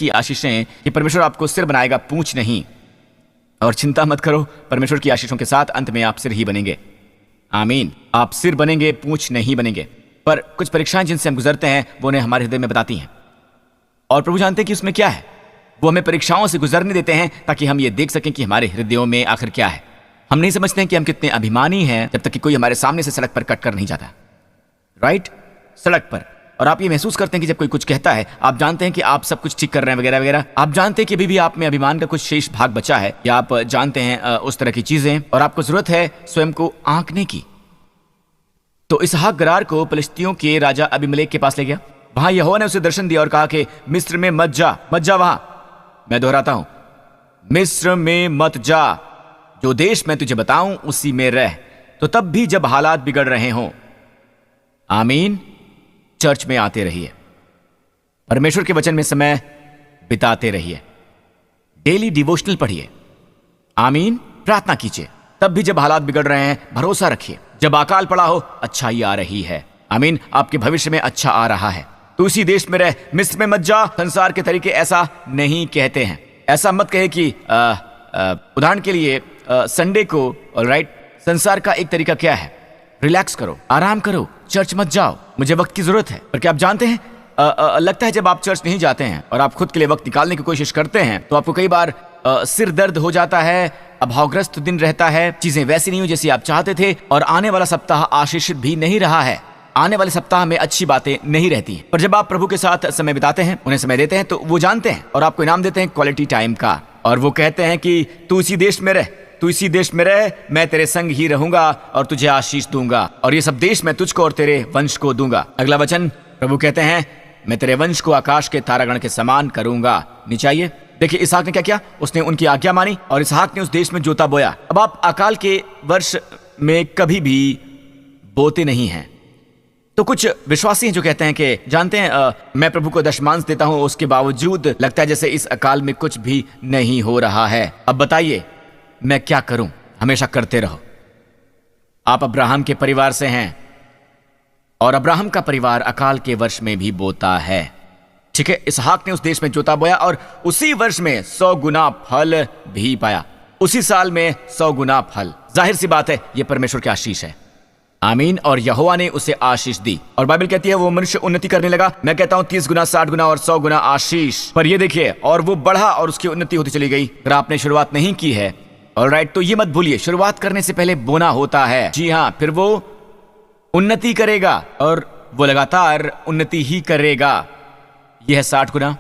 की आशीषें कि परमेश्वर आपको सिर बनाएगा, पूंछ नहीं। और चिंता मत करो, परमेश्वर की आशीषों के साथ अंत में आप सिर ही बनेंगे। आमीन। आप सिर बनेंगे, पूंछ नहीं बनेंगे। पर कुछ परीक्षाएं जिनसे हम गुजरते हैं वो उन्हें हमारे हृदय में बताती हैं, और प्रभु जानते हैं कि उसमें क्या है। वो हमें परीक्षाओं से गुजरने देते हैं ताकि हम ये देख सकें कि हमारे हृदयों में आखिर क्या है। हम नहीं समझते हैं कि हम कितने अभिमानी हैं जब तक कि कोई हमारे सामने से सड़क पर कट कर नहीं जाता। राइट, सड़क पर। और आप ये महसूस करते हैं कि जब कोई कुछ कहता है, आप जानते हैं कि आप सब कुछ ठीक कर रहे हैं वगैरह वगैरह। आप जानते हैं कि अभी भी आप में अभिमान का कुछ शेष भाग बचा है, या आप जानते हैं उस तरह की चीजें, और आपको जरूरत है स्वयं को आंकने की। तो इसहाक गरार को फिलिस्तियों के राजा अबीमेलेक के पास ले गया। वहां यहोवा ने उसे दर्शन दिया और कहा कि मिस्र में मत जा, मत जा वहां। मैं दोहराता हूं, मिस्र में मत जा, जो देश मैं तुझे बताऊं उसी में रह। तो तब भी जब हालात बिगड़ रहे हों, आमीन, चर्च में आते रहिए, परमेश्वर के वचन में समय बिताते रहिए, डेली डिवोशनल पढ़िए, आमीन, प्रार्थना कीजिए। तब भी जब हालात बिगड़ रहे हैं, भरोसा रखिए। जब अकाल पड़ा हो, अच्छाई आ रही है, आमीन, आपके भविष्य में अच्छा आ रहा है। तो उसी देश में रह, मिस्र में मत जा। संसार के तरीके ऐसा नहीं कहते हैं। ऐसा मत कहे कि उदाहरण के लिए संडे को, ऑलराइट, संसार का एक तरीका क्या है, रिलैक्स करो, आराम करो, चर्च मत जाओ, मुझे वक्त की जरूरत है। पर क्या आप जानते हैं, लगता है जब आप चर्च नहीं जाते हैं और आप खुद के लिए वक्त निकालने की कोशिश करते हैं तो आपको कई बार सिर दर्द हो जाता है, अभावग्रस्त दिन रहता है, चीजें वैसी नहीं हो जैसी आप चाहते थे, और आने वाला सप्ताह आशीषित भी नहीं रहा है। आने वाले सप्ताह में अच्छी बातें नहीं रहती हैं। पर जब आप प्रभु के साथ समय बिताते हैं, उन्हें समय देते हैं, तो वो जानते हैं और आपको इनाम देते हैं क्वालिटी टाइम का। और वो कहते हैं कि तू इसी देश में रह, तू इसी देश में रह, मैं तेरे संग ही रहूंगा और तुझे आशीष दूंगा, और ये सब देश मैं तुझको और तेरे वंश को दूंगा। अगला वचन, प्रभु कहते हैं मैं तेरे वंश को आकाश के तारागण के समान करूंगा। नीचे आइए, देखिए इसहाक ने क्या किया, उसने उनकी आज्ञा मानी और इसहाक ने उस देश में जोता बोया। अब आप अकाल के वर्ष में कभी भी बोते नहीं हैं। तो कुछ विश्वासी हैं जो कहते हैं कि जानते हैं मैं प्रभु को दशमांश देता हूं, उसके बावजूद लगता है जैसे इस अकाल में कुछ भी नहीं हो रहा है। अब बताइए मैं क्या करूं? हमेशा करते रहो। आप अब्राहम के परिवार से हैं और अब्राहम का परिवार अकाल के वर्ष में भी बोता है, ठीक है। इसहाक ने उस देश में जोता बोया और उसी वर्ष में 100 गुना फल भी पाया। उसी साल में 100 गुना फल। जाहिर सी बात है ये परमेश्वर की आशीष है, आमीन। और यहोवा ने उसे आशीष दी, और बाइबल कहती है वो मनुष्य उन्नति करने लगा। मैं कहता हूं 30 गुना, 60 गुना और 100 गुना आशीष। पर ये देखिए, और वो बढ़ा और उसकी उन्नति होती चली गई। अगर आपने शुरुआत नहीं की है, ऑलराइट, तो ये मत भूलिए, शुरुआत करने से पहले बोना होता है। जी हाँ, फिर वो उन्नति करेगा और वो लगातार उन्नति ही करेगा। यह है 60 गुना,